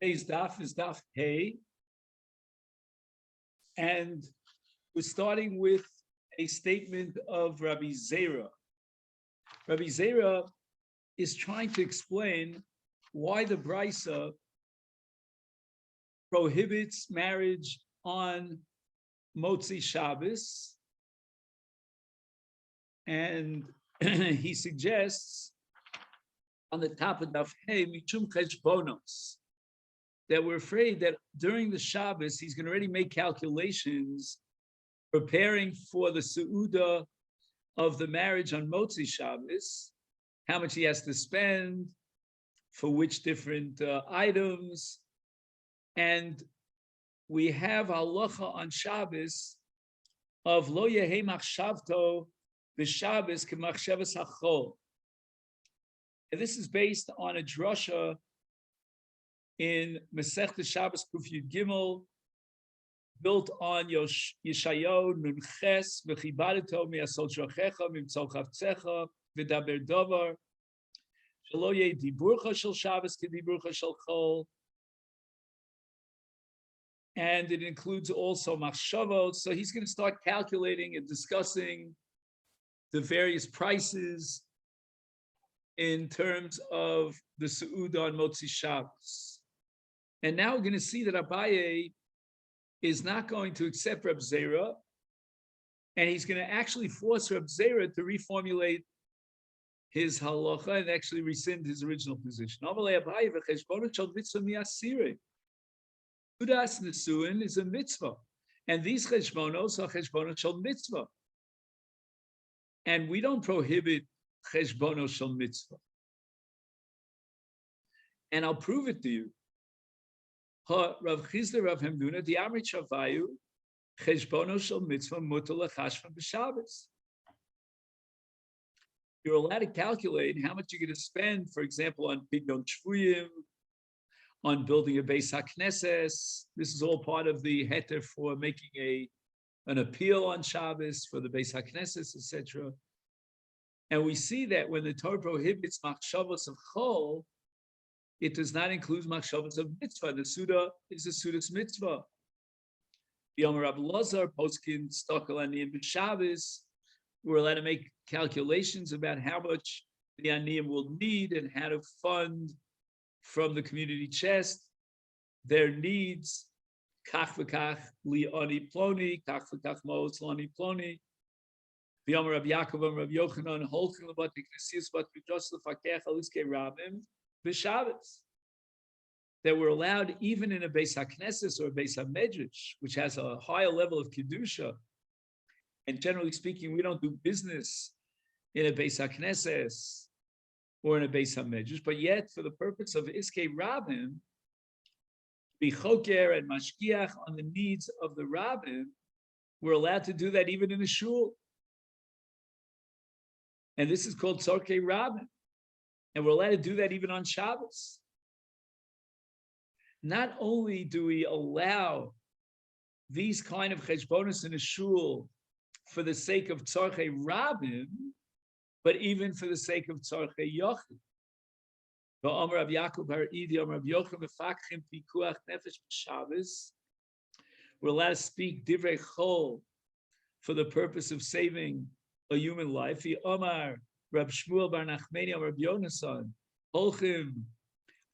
Today's daf is daf Hey, and we're starting with a statement of Rabbi Zera. Rabbi Zera is trying to explain why the Brisa prohibits marriage on Motzi Shabbos, and he suggests on the top of daf Hey, Michum Cheshbonos, that we're afraid that during the Shabbos, he's going to already make calculations preparing for the Seudah of the marriage on Motzi Shabbos, how much he has to spend, for which different items. And we have halacha on Shabbos of lo yehei machshavto b'Shabbos k'machshavas hachol. And this is based on a drasha in Masechet Shabbos Kuf Yud Gimel, built on Yeshayahu Nun Ches v'chibadeto mi'asol shochecha mimtzol chavtzecha v'daber davar shelo yeh diburcha shel Shabbos k'diburcha shel chol, and it includes also machshavot. So he's going to start calculating and discussing the various prices in terms of the Seudah on Motzi Shabbos. And now we're going to see that Abaye is not going to accept Reb Zera, and he's going to actually force Reb Zera to reformulate his halacha and actually rescind his original position. Udas Nesuin is a mitzvah, and these cheshbonos are cheshbonos shel mitzvah. And we don't prohibit cheshbonos shel mitzvah. And I'll prove it to you. Rav Chizda Rav Hemduna the Amrit Shavayu cheshbonos shel mitzvah mutar lechashvan b'Shabbos. You're allowed to calculate how much you're going to spend, for example, on pidyon shvuyim, on building a Beis HaKnesses. This is all part of the heter for making an appeal on Shabbos for the Beis HaKnesses, etc. And we see that when the Torah prohibits machshavos of chol, it does not include machshavos of mitzvah. The Suda is a Suda's mitzvah. The Yomi Rabbi Lazar, poskin stokel aniyim b'Shabbos, we're allowed to make calculations about how much the aniyim will need and how to fund from the community chest their needs. Kach v'kach li ani ploni, kach v'kach ma'os l'ani ploni. The Yomi Rabbi Yaakov, Rabbi Yochanan, holchin l'bat v'knesiyos bat v'jos l'fakech al iskei rabim b'Shabbos, that we're allowed even in a Beis HaKnesses or a Beis HaMedrash, which has a higher level of Kedusha, and generally speaking, we don't do business in a Beis HaKnesses or in a Beis HaMedrash, but yet for the purpose of Iskei Rabim, Bichoker and Mashkiach on the needs of the Rabim, we're allowed to do that even in a shul. And this is called Tzorkei Rabim. And we're allowed to do that even on Shabbos. Not only do we allow these kind of cheshbonos in a shul for the sake of tzarchei rabim, but even for the sake of tzarchei yochid. V'amar Rav Yaakov bar Idi, Amar Rav Yochanan mefakchim pikuach nefesh b'Shabbos. We're allowed to speak divrei chol for the purpose of saving a human life. V'amar Rab Shmuel bar Nachmeni, Amar Rab Yonasan, holchim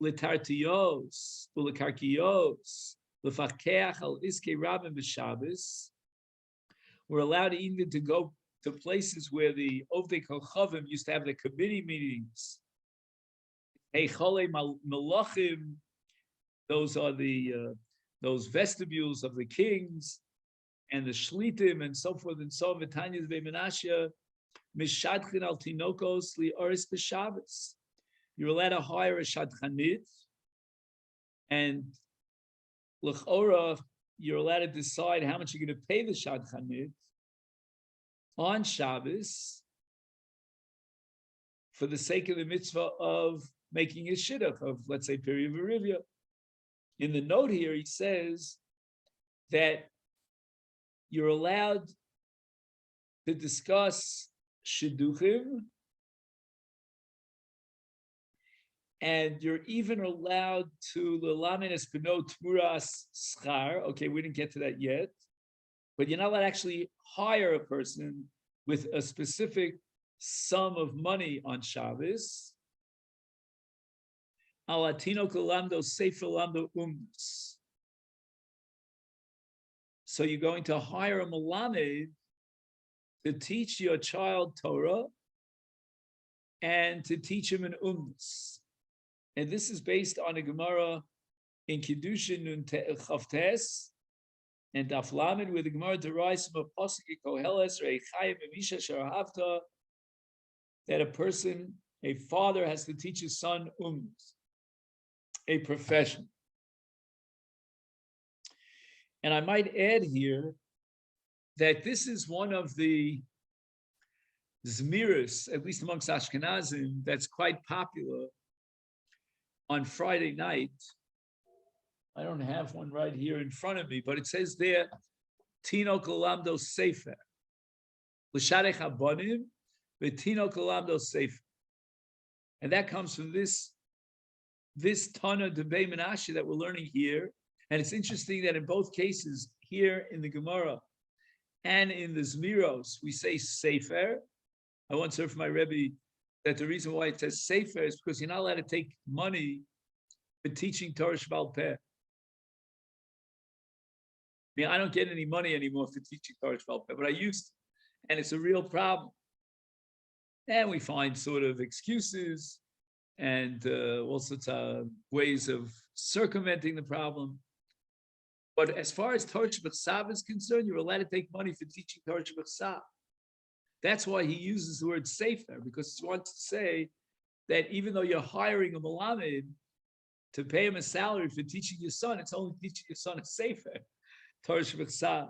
letartiyos ulekarkiyos lefakeach al iskei rabim b'Shabbos. We're allowed even to go to places where the Ovdei Kochavim used to have the committee meetings. Eichole Malachim, those are those vestibules of the kings and the shlitim and so forth and so on. V'tanya Menashe mishadchin al tinokos li'oris b'Shabbos. You're allowed to hire a shadchanit, and l'chora, you're allowed to decide how much you're going to pay the shadchanit on Shabbos for the sake of the mitzvah of making a shidduch of, let's say, Piri V'Rivya. In the note here, he says that you're allowed to discuss shidduchim And you're even allowed to lelamen es beno tmuras schar. Okay, we didn't get to that yet, but you're not allowed to actually hire a person with a specific sum of money on Shabbos. Alatino kolamdo sefer lamdo umns. So you're going to hire a melamed to teach your child Torah and to teach him an umns. And this is based on a Gemara in Kiddushin Nun Chavtes and Daf Lamed, where the Gemara derives from a pasuk in Koheles Reichayim Emisha Sharahavta, that a person, a father, has to teach his son umns, a profession. And I might add here that this is one of the Zmiris, at least amongst Ashkenazim, that's quite popular on Friday night. I don't have one right here in front of me, but it says there, Tino Kolamdo Sefer. L'sharech habonim, v'tino Kolamdo Sefer. And that comes from this Tana Debei Menashe that we're learning here. And it's interesting that in both cases, here in the Gemara and in the Zmiros, we say Sefer. I once heard from my Rebbe that the reason why it says Sefer is because you're not allowed to take money for teaching Torah Shebal Peh. I mean, I don't get any money anymore for teaching Torah Shebal Peh, but I used to, and it's a real problem. And we find sort of excuses and all sorts of ways of circumventing the problem. But as far as Torah Shebal is concerned, you're allowed to take money for teaching Torah Shebal. That's why he uses the word sefer, because he wants to say that even though you're hiring a melamed to pay him a salary for teaching your son, it's only teaching your son a sefer, Torah Shebal.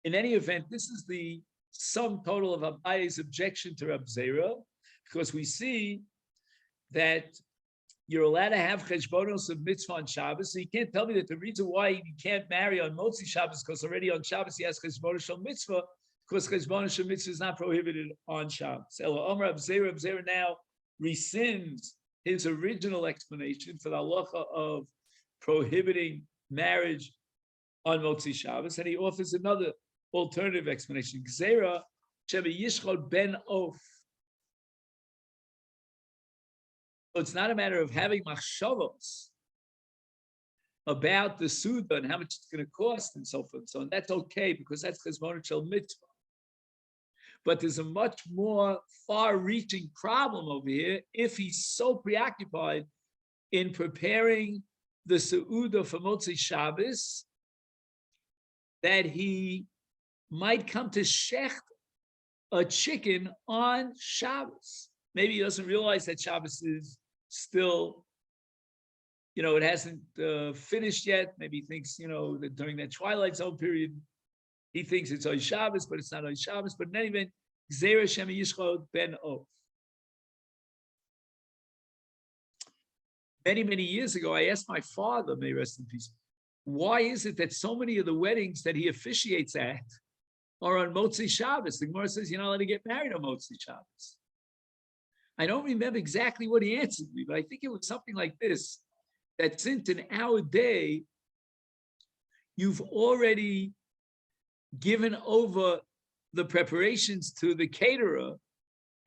In any event, this is the sum total of Abaye's objection to Rab Zera, because we see that you're allowed to have cheshbonos of mitzvah on Shabbos. So you can't tell me that the reason why he can't marry on Motzi Shabbos, because already on Shabbos he has cheshbonos of mitzvah, because cheshbonos of mitzvah is not prohibited on Shabbos. Elo Omer Rab Zera now rescinds his original explanation for the halacha of prohibiting marriage on Motzi Shabbos, and he offers another alternative explanation. Gzera sheba yishchod ben of. So it's not a matter of having machshavos about the Suda and how much it's going to cost and so forth. So that's okay because that's cheshbon shel mitzvah. But there's a much more far-reaching problem over here if he's so preoccupied in preparing the Seudah for Motzei Shabbos that he might come to shecht a chicken on Shabbos. Maybe he doesn't realize that Shabbos is still, it hasn't finished yet. Maybe he thinks, that during that twilight zone period, he thinks it's Oy Shabbos, but it's not Oy Shabbos. But in any event, Gzeira Shem Yishchod Ben Of. Many, many years ago, I asked my father, may he rest in peace, why is it that so many of the weddings that he officiates at are on Motzei Shabbos? The Gemara says you're not allowed to get married on Motzei Shabbos. I don't remember exactly what he answered me, but I think it was something like this, that since in our day, you've already given over the preparations to the caterer,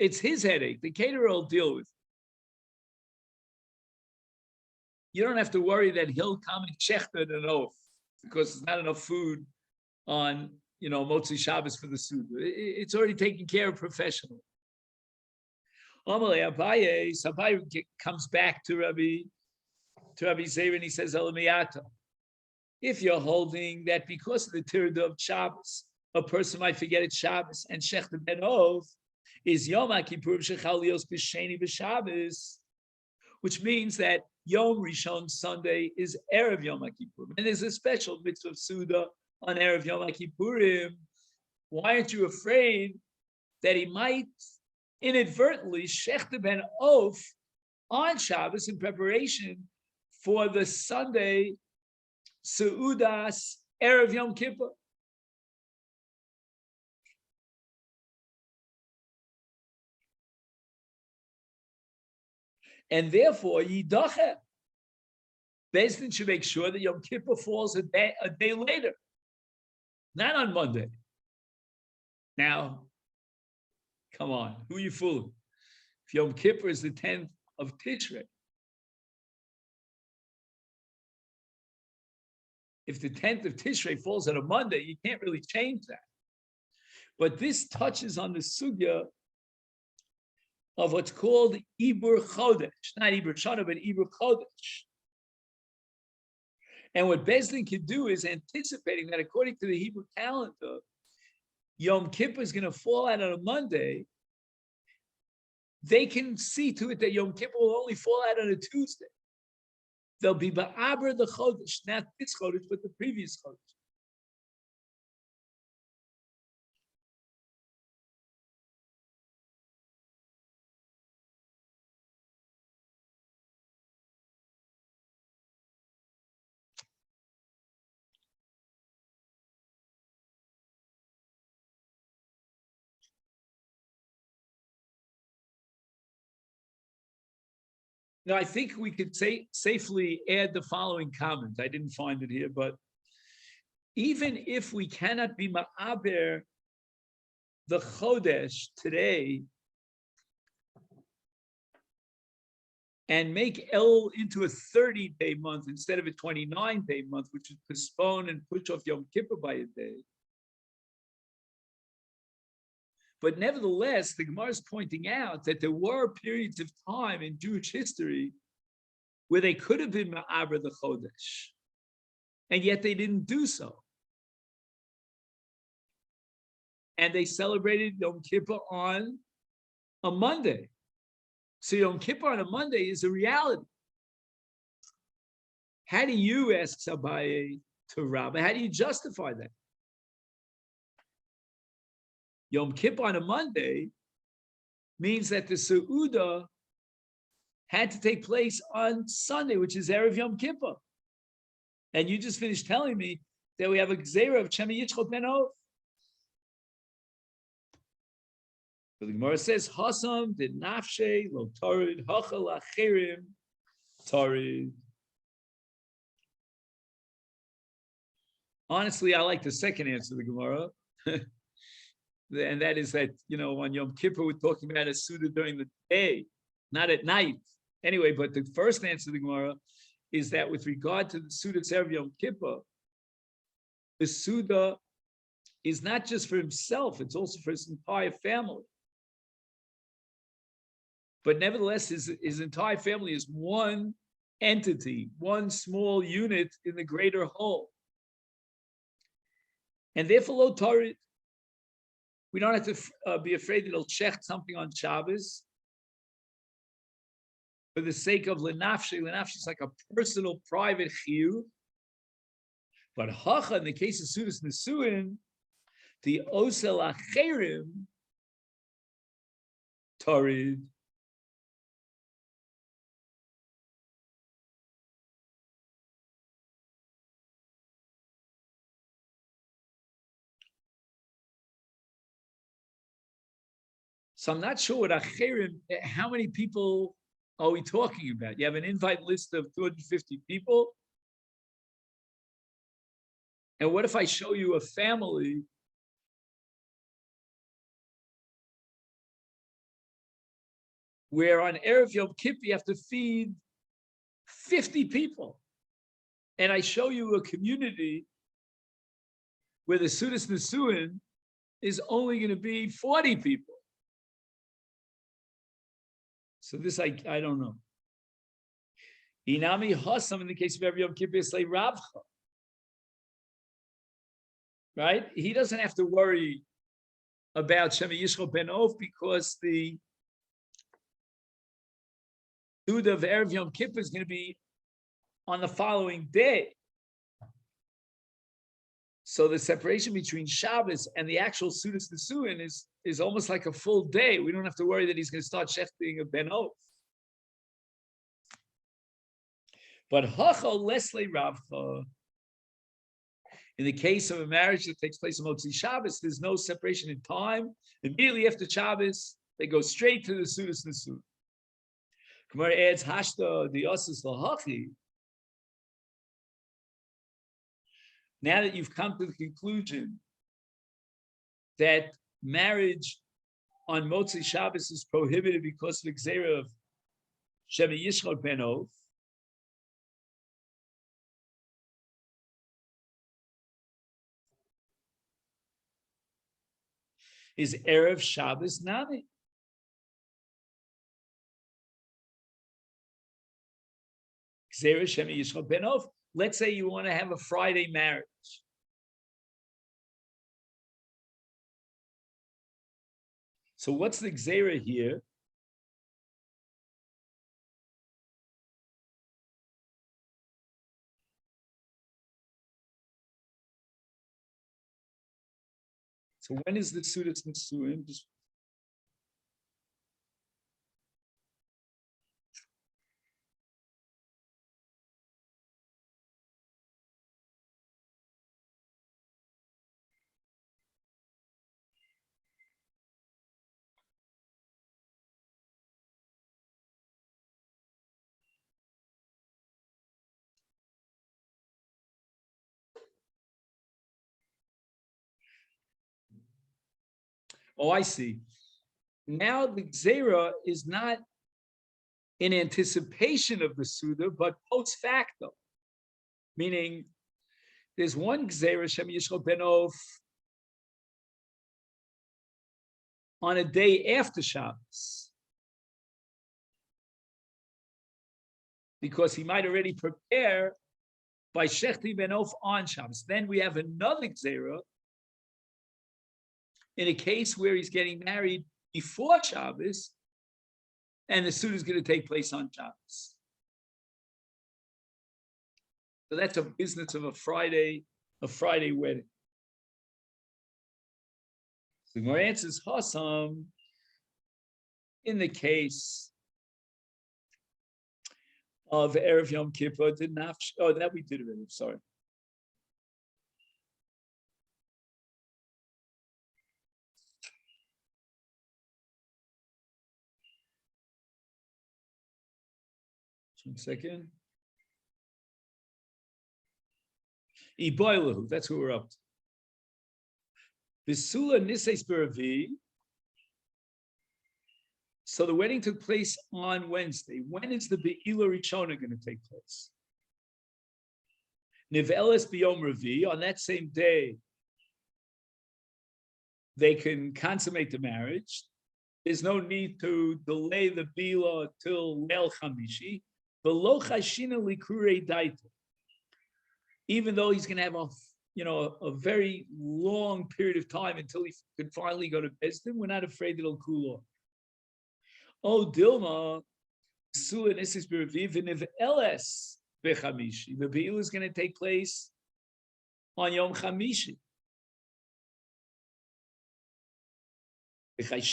it's his headache. The caterer will deal with it. You don't have to worry that he'll come and check it enough because there's not enough food on, Motzei Shabbos for the Suda. It's already taken care of professionally. Amalei Abaye, so Abaye comes back to Rabbi Zera and he says, Elamiyata, if you're holding that because of the Tirdah of Shabbos, a person might forget it's Shabbos, and Shech Ben Ov is Yom HaKippur Shechalios B'Sheni B'Shabbos, which means that Yom Rishon Sunday is Erev Yom HaKippur. And there's a special mitzvah of Suda on Erev Yom HaKippurim. Why aren't you afraid that he might inadvertently Shech Ben Ov on Shabbos in preparation for the Sunday Seudas Erev Yom Kippur? And therefore, Yidache. Beis Din should make sure that Yom Kippur falls a day later, not on Monday. Now, come on, who are you fooling? If Yom Kippur is the 10th of Tishrei, if the 10th of Tishrei falls on a Monday, you can't really change that. But this touches on the sugya of what's called Ibur Chodesh, not Ibur Shana, but Ibur Chodesh. And what Beis Din can do is anticipating that according to the Hebrew calendar, Yom Kippur is going to fall out on a Monday. They can see to it that Yom Kippur will only fall out on a Tuesday. They'll be Ba'aber the Chodesh, not this Chodesh, but the previous Chodesh. Now, I think we could safely add the following comment. I didn't find it here, but even if we cannot be ma'aber the Chodesh today and make El into a 30-day month instead of a 29-day month, which would postpone and push off Yom Kippur by a day. But nevertheless, the Gemara is pointing out that there were periods of time in Jewish history where they could have been Ma'aber the Chodesh, and yet they didn't do so. And they celebrated Yom Kippur on a Monday. So Yom Kippur on a Monday is a reality. How do you, asks Abaye to Rabbi, how do you justify that? Yom Kippur on a Monday means that the Seudah had to take place on Sunday, which is Erev Yom Kippur. And you just finished telling me that we have a Gzeira of Shema Yitzchok ben Ov. The Gemara says, Hasam did nafshe lo tarid hachal achirim tarid. Honestly, I like the second answer of the Gemara. And that is that, on Yom Kippur, we're talking about a Suda during the day, not at night. Anyway, but the first answer to the Gemara is that with regard to the Suda Tzerev Yom Kippur, the Suda is not just for himself, it's also for his entire family. But nevertheless, his entire family is one entity, one small unit in the greater whole. And therefore, lo tarid, we don't have to be afraid that he'll check something on Shabbos for the sake of lenafshi. Lenafshi is like a personal, private chiyuv. But hacha, in the case of Sudas Nesuin, the osel acherim tarid. So I'm not sure what acherim, how many people are we talking about? You have an invite list of 250 people. And what if I show you a family where on Erev Yom Kippur you have to feed 50 people? And I show you a community where the Sudas Nesuin is only going to be 40 people. So this, I don't know. Inami Hasam, in the case of Erev Yom Kippur, is like Ravcha. Right? He doesn't have to worry about Shema Yishchok ben Ov because the Suda of Erev Yom Kippur is going to be on the following day. So the separation between Shabbos and the actual Sudas Nesuin is almost like a full day. We don't have to worry that he's going to start shechting a ben Ov. But Hachal Leslie Ravcha, in the case of a marriage that takes place on Motzi Shabbos, there's no separation in time. Immediately after Shabbos, they go straight to the Sudas Nesuin. Gemara adds hashta the osus lahachi. Now that you've come to the conclusion that marriage on Motzei Shabbos is prohibited because of the gzeira of Shemi Yishchar Benov, is Erev Shabbos Nami. Gzeira Shemi Yishchar Benov. Let's say you want to have a Friday marriage. So what's the gzeira here? So when is the Sudas Nisuim? Just oh, I see. Now the gzeira is not in anticipation of the Suda, but post facto. Meaning, there's one gzeira, Shem Yishchal Benov, on a day after Shabbos. Because he might already prepare by Shechti Benov on Shabbos. Then we have another gzeira in a case where he's getting married before Shabbos, and the suit is going to take place on Shabbos. So that's a business of a Friday wedding. So the Gemara answers Hasam in the case of Erev Yom Kippur, that we did already, sorry. One second. Iboilahu, that's who we're up to. Bisula Nises Beravi. So the wedding took place on Wednesday. When is the Be'ila Rishona going to take place? Niveles B'Yom Revi, on that same day, they can consummate the marriage. There's no need to delay the Bila till Leil Chamishi. V'lo chashina likurei daita. Even though he's going to have a very long period of time until he could finally go to Bezdin, we're not afraid that it'll cool off. Oh, Dilma, Sula Nisis B'Reviv v'Niv Eles b'Chamishi. The Be'il is going to take place on Yom Chamishi. Because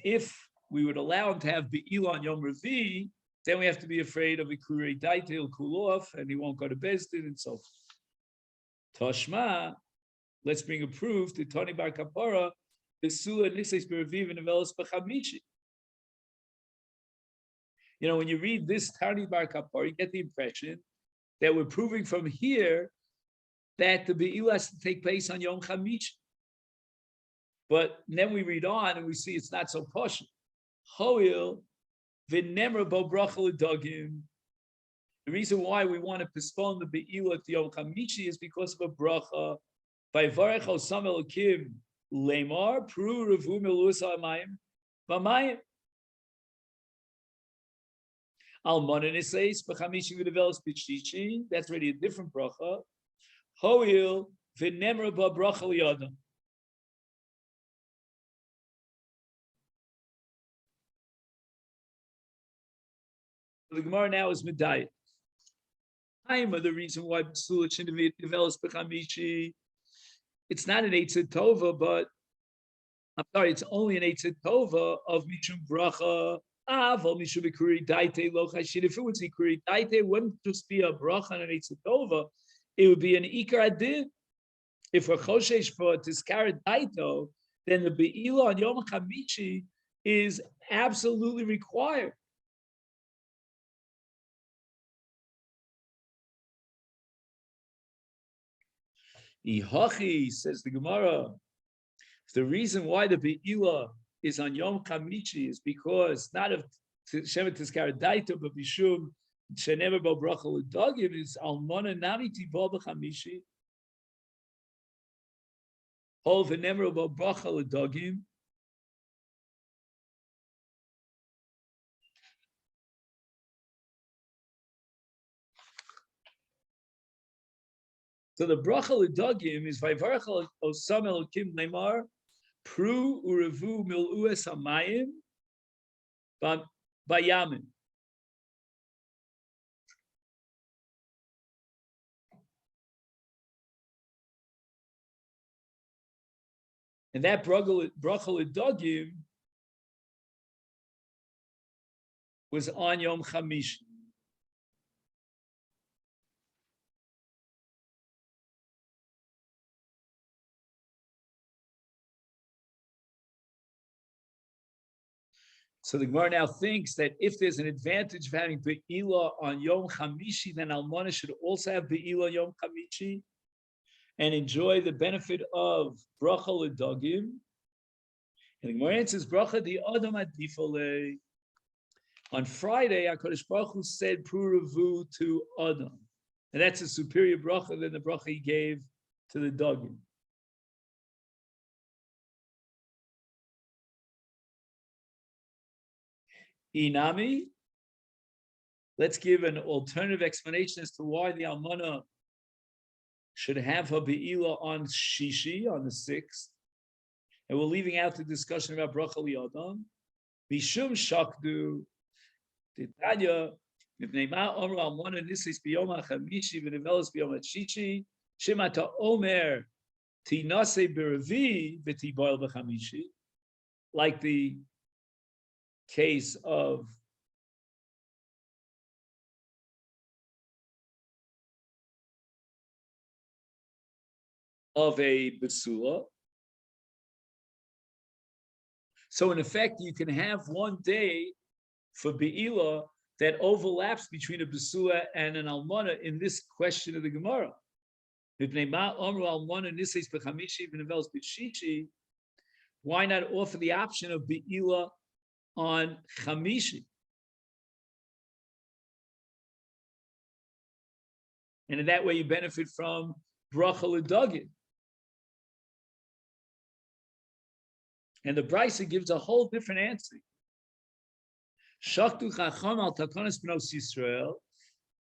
if we would allow him to have Be'il on Yom Revi, then we have to be afraid of a Kurei Daita, he'll cool off, and he won't go to Bezdin, and so forth. Toshma, let's bring a proof to Tony Bar Kapara, Besula Nises B'Reviv and Avelis B'Chamishi. When you read this Tony Bar Kapara, you get the impression that we're proving from here that the Be'il has to take place on Yom Chamishi. But then we read on and we see it's not so posh. Hoil v'nemra bo bracha l'dagim. The reason why we want to postpone the Be'ila to Yom Chamishi is because of a bracha. Vayvarech osam elokim lemar pru revu melus ha'mayim v'mayim. Almana niseis b'chamishi v'develos b'shishi. That's already a different bracha. Hoil v'nemra bo bracha l'yadam. The Gemara now is Medayah. I'm the reason why Basula shouldn't develops Bechamishi. It's not an Eitzah Tova, but I'm sorry, it's only an Eitzah Tova of Mishum Bracha. Mishum Ikuri Daite Lo Chashid. If it was Ikuri Daite, it wouldn't just be a Bracha and an Eitzah Tova. It would be an Ikar Adin. If we're Choshesh for Tiskara Daito, then the Be'ila on Yom Chamishi is absolutely required. Ihachi, says the Gemara, the reason why the Be'ilah is on Yom Chamishi is because not of Shevet Tizkar Daita, but Bishum Shenever Bo Bracha L'Dagim is Almona Nami Tibol B'Chamishi. Hol V'Nemer Bo Bracha L'Dagim. So the Bracha L'Dagim is Vayvarach Osam Elokim Neymar Pru Urevu Milu Es Hamayim Bayamin. And that Bracha L'Dagim was on Yom Chamishi. So the Gemara now thinks that if there's an advantage of having Be'ilah on Yom Chamishi, then Almana should also have Be'ilah Yom Chamishi and enjoy the benefit of Bracha L'Dagim. And the Gemara answers, Bracha Di Adam Adifale. On Friday, HaKadosh Baruch Hu said Puravu to Adam. And that's a superior bracha than the bracha he gave to the Dagim. Inami, let's give an alternative explanation as to why the Almana should have her Be'ilah on Shishi, on the 6th. And we're leaving out the discussion about Bracha Li'adam. Mishum Shakdu, Titanya, Mipneima Omer Almana Nisis B'yom HaChamishi V'nevelos B'yom HaShishi, Shemata Omer Tinase B'Revi V'Tiboil B'Chamishi, like the case of a Basula. So in effect, you can have one day for Be'ilah that overlaps between a Basula and an Almana in this question of the Gemara. Why not offer the option of Be'ilah on Chamishi? And in that way, you benefit from Bracha L'Dagim. And the Brisa gives a whole different answer. Shaktu Chacham al Takonas B'nos Yisrael,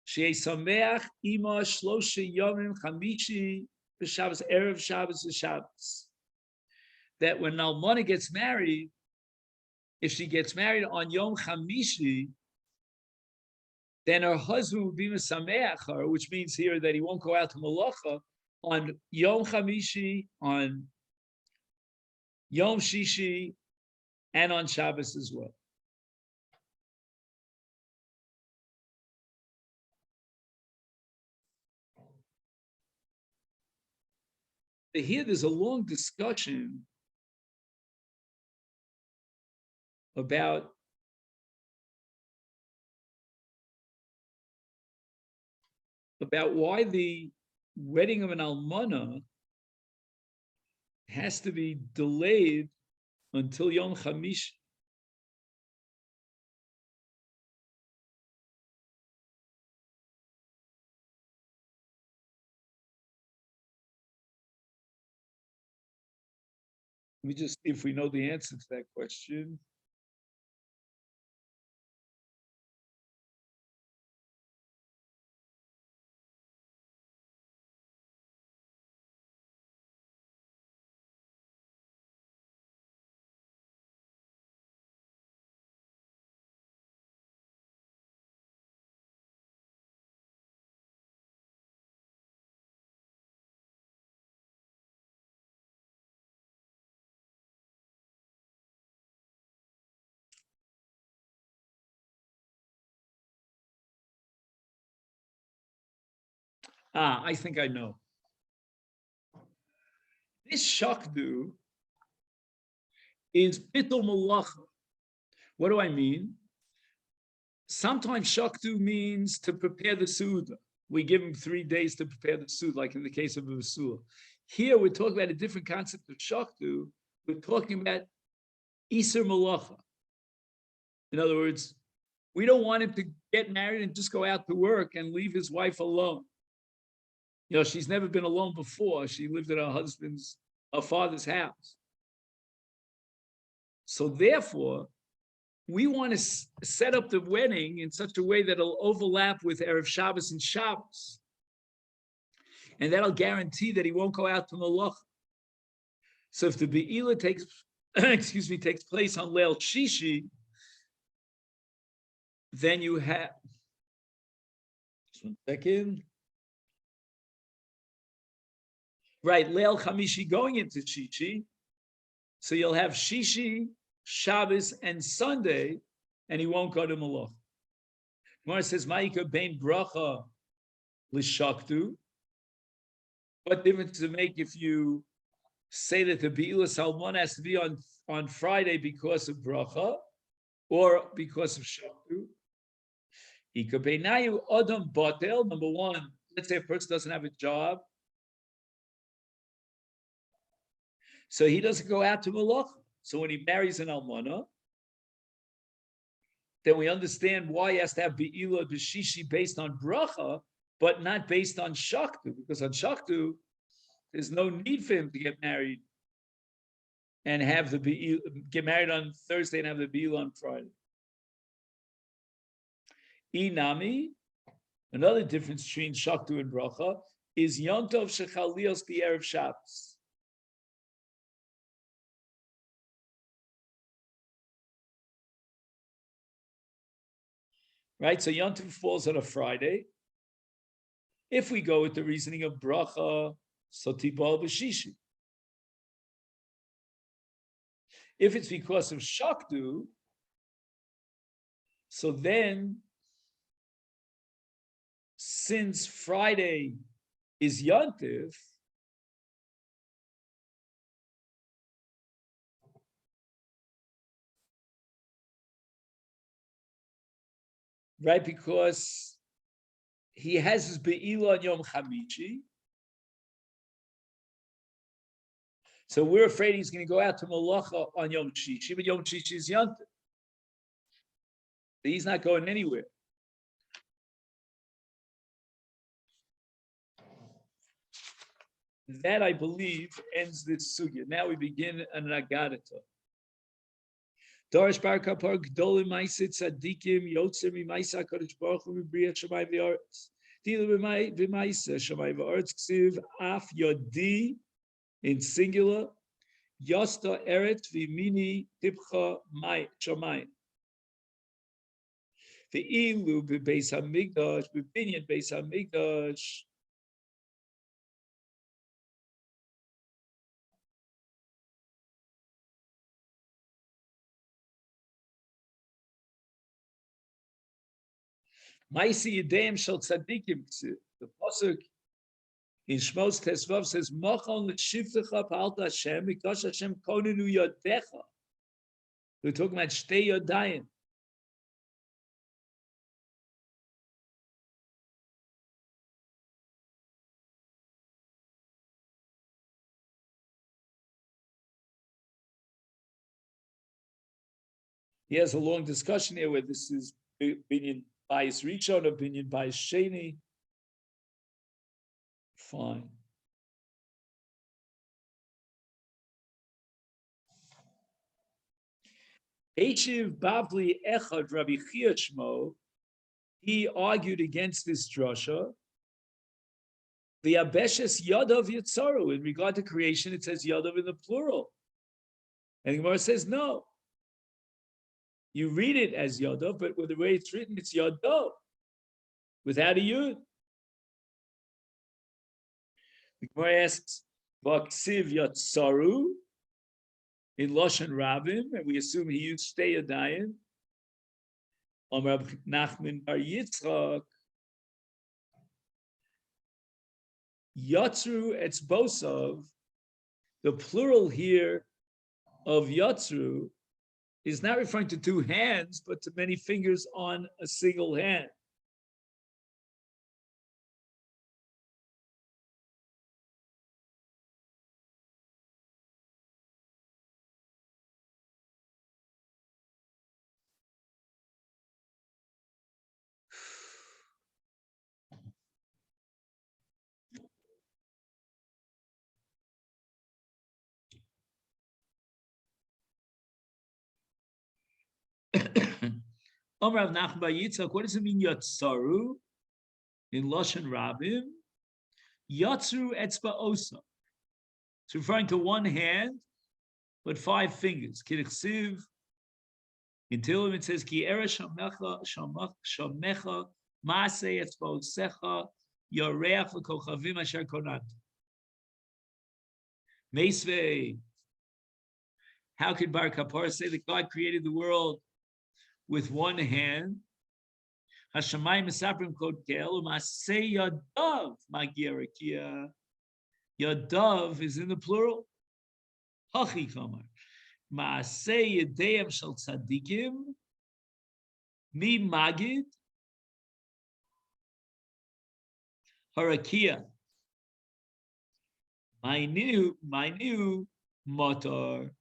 Shei Sameach Ima Shlosha Yomim Chamishi B'Shabbos Erev Shabbos V'Shabbos. That when Almana gets married, if she gets married on Yom Chamishi, then her husband will be Mesameach her, which means here that he won't go out to Malacha on Yom Chamishi, on Yom Shishi, and on Shabbos as well. Here there's a long discussion about why the wedding of an almana has to be delayed until Yom Chamish. Let me just see if we know the answer to that question. I think I know. This shakdu is bittul malacha. What do I mean? Sometimes shaktu means to prepare the suda. We give him 3 days to prepare the suda, like in the case of a Vasula. Here we're talking about a different concept of shaktu. We're talking about Isur Malacha. In other words, we don't want him to get married and just go out to work and leave his wife alone. You know, she's never been alone before. She lived at her father's house. So therefore, we want to set up the wedding in such a way that it'll overlap with Erev Shabbos and Shabbos. And that'll guarantee that he won't go out to Malacha. So if the Be'ila takes place on Leil Shishi, then you have, just 1 second. Right, Leil Chamishi going into Shishi. So you'll have Shishi, Shabbos, and Sunday, and he won't go to Malach. Gemara says, Ma'ika bein bracha l'shaktu. What difference does it make if you say that the Be'ila Salmon has to be on Friday because of bracha or because of shaktu? Ika beinayu adam batel. Number one, let's say a person doesn't have a job, so he doesn't go out to Malach. So when he marries an almana, then we understand why he has to have Be'ila B'shishi based on bracha, but not based on shaktu, because on shaktu, there's no need for him to get married and have the Be'ila, get married on Thursday and have the Be'ila on Friday. Inami, another difference between shaktu and bracha is Yontov Shechalios B'Erev Shabbos. Right, so Yontiv falls on a Friday. If we go with the reasoning of bracha, so tibal b'shishi. If it's because of shaktu, so then, since Friday is Yontiv, right, because he has his Be'ila on Yom Chamishi. So we're afraid he's going to go out to Malacha on Yom Shishi, but Yom Shishi is Yontif. He's not going anywhere. That, I believe, ends this sugya. Now we begin an Agadata. Dorish Bar Kapar Gdolim Maisit Tzadikim Yotzer Mimaisa Kodesh Baruch Hu Mibriyat Shamayim V'Aretz. Dilu B'Maisa Shamayim V'Aretz Ksiv Af Yodi in singular Yosta Eret V'Mini Tipcha Shamayim. V'ilu B'Beis HaMikdash B'Binyan Beis HaMikdash. Maisi Yedem Shel Tzadikim. The pasuk in Shmos Tesvav says, "Machon l'shivtecha pa'alta Hashem because Hashem konenu yodecha." We're talking about shtei yodayim. He has a long discussion here where this is opinion bias Rishon, opinion bias Sheni. Fine. Eshiv Bavli Echad Rabbi Chia Shmo, he argued against this drasha. The Abeshes Yadav Yitzaru, in regard to creation, it says Yadav in the plural. And the Gemara says no. You read it as Yadav, but with the way it's written, it's Yadav, without a Yud. The Gemara asks, Vaksiv Yatsaru, in Lashon Rabim, and we assume he used Shtei Yadayim. Amar Nachman Bar Yitzchak, Yatzru Etzbosov, the plural here of Yatzru is not referring to two hands, but to many fingers on a single hand. Rav Nachman bar Yitzchak, what does it mean Yatsaru in Lashon Rabim? Yatzru etzba osa. It's referring to one hand, but five fingers. Kirichsiv. In Tehillim it says Ki eresh shamecha maaseh etzba osecha yareach v'kochavim asher konat. Meisvei. How could Bar Kapar say that God created the world with one hand? Hashamayim mesaprim kod kel u'maseh yadav magia rekia. Yadav is in the plural. Hachi kamar. Maaseh yedeim shel tzadikim mi magid harakia. My new motor.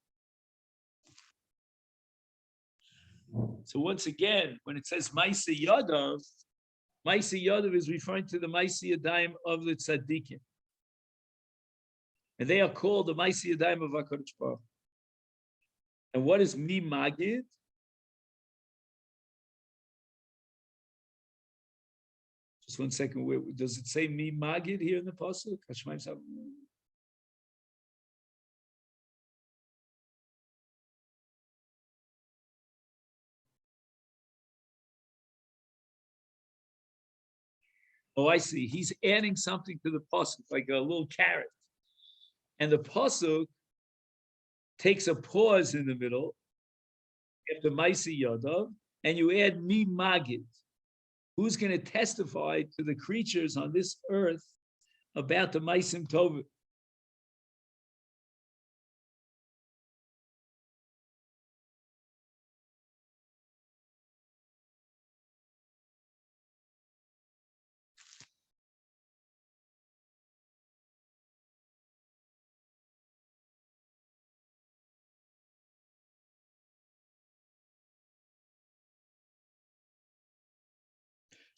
So once again, when it says Maaseh Yadav is referring to the Maaseh Yadayim of the Tzaddikim. And they are called the Maaseh Yadayim of HaKadosh Baruch. And what is Mi Magid? Just 1 second. Does it say Mi Magid here in the Pasuk? Oh, I see. He's adding something to the pasuk, like a little carrot. And the pasuk takes a pause in the middle after Maaseh Yadav, and you add Mi Magid. Who's going to testify to the creatures on this earth about the Maisim Tovim?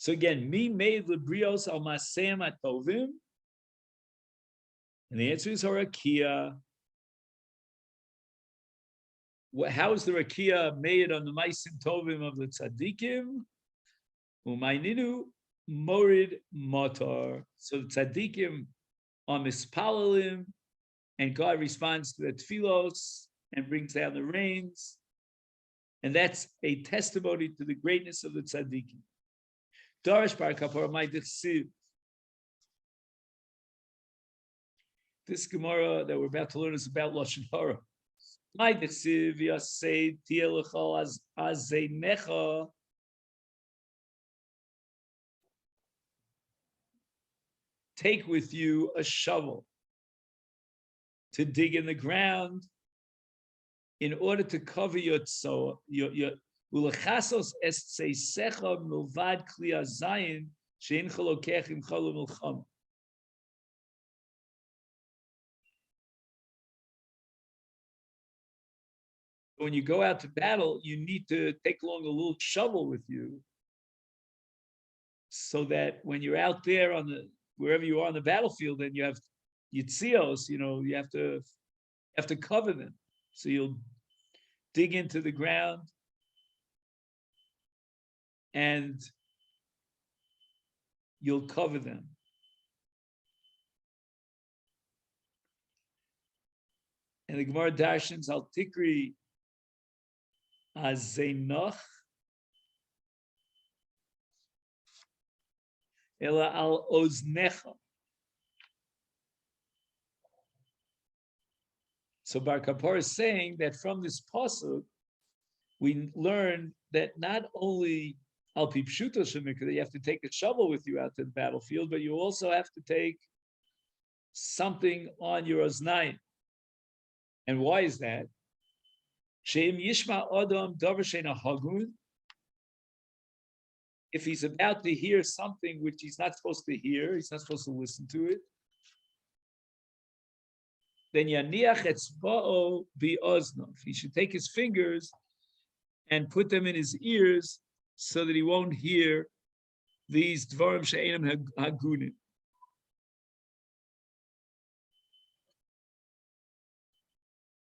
So again, Mi made Librios al Maseim Atovim. And the answer is Harakia. How is the Rakia made on the Maisim Tovim of the Tzaddikim? Umayninu Morid Motor. So the Tzaddikim are Mispalalim, and God responds to the Tfilos and brings down the rains. And that's a testimony to the greatness of the Tzaddikim. Darash Bar Kapar Ma'idechsiv. This Gemara that we're about to learn is about Lashon Hara. Ma'idechsiv yasei tielechal azeinecha. Take with you a shovel to dig in the ground in order to cover your Ulechasos estzeisecha milvad kli hazayin shein chalokech im chalu milcham. When you go out to battle, you need to take along a little shovel with you, so that when you're out there on wherever you are on the battlefield, and you have yitzios, you have to cover them. So you'll dig into the ground, and you'll cover them. And the Gemara darshans al tikri azenoch ela al oznecha. So Bar Kapar is saying that from this pasuk, we learn that not only al pipshuto shemikra, that you have to take a shovel with you out to the battlefield, but you also have to take something on your oznayim. And why is that? Sheim Yishma Adam Davar Sheina Hagun. If he's about to hear something which he's not supposed to hear, he's not supposed to listen to it, then Yaniach Etzba'o Bi'oznov. He should take his fingers and put them in his ears so that he won't hear these Dvarim She'enam Hagunim.